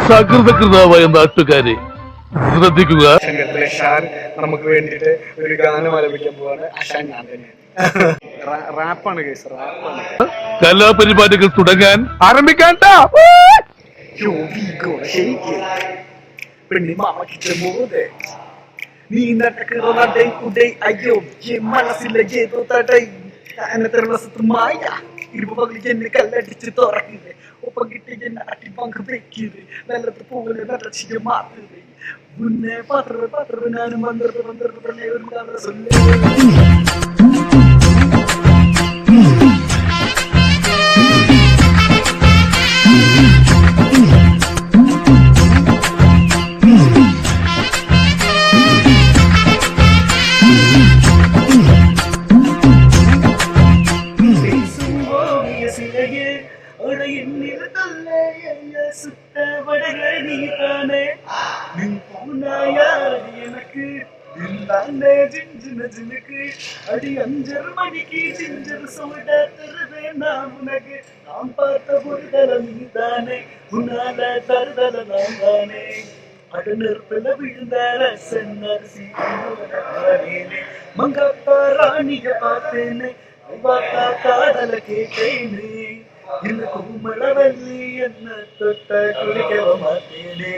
സകൃതകൃതാവായ നാട്ടുകാരെ ശ്രദ്ധിക്കുക. നമുക്ക് വേണ്ടിട്ട് ഒരു ഗാനം ആലപിക്കാൻ പോവാണ്. ആശാൻ ഞാൻ തന്നെയാണ്. റാപ്പാണ് കേസ്, റാപ്പാണ്. കലാപരിപാടികൾ തുടങ്ങാൻ ആരംഭിക്കാൻ. നീ നടക്കുന്നേ ഉദയ് അയ്യോ മനസ്സിലെ ഏതോ തടൈ മായ ഇരുപകലിക്ക് എന്നെ കല്ലടിച്ച് തുറക്കുന്നത് ഒപ്പം കിട്ടി എന്നെ അട്ടി പങ്ക് വെക്കുന്നത് നല്ലത് പോലെ നടച്ചിട്ട് മാറ്റുന്നത് മുന്നേ പത്ര ഞാനും വന്നിട്ട് ഒരു കഥ அடி 5 மணிக்கு ஜிஞ்சர் சோட தருவேன் உனக்கு நாம் பார்த்த பொருதல நீதானே உன்னால தருதல நான் தானே அடுநெருப்பில் விழுந்த ரசன்னரிசி மங்காத்தா ராணிய பார்த்தேனே பார்த்தா காதல கேட்டேனே இல்ல குமளவல்லி என்ன தொட்ட குளிக்க மாட்டேனே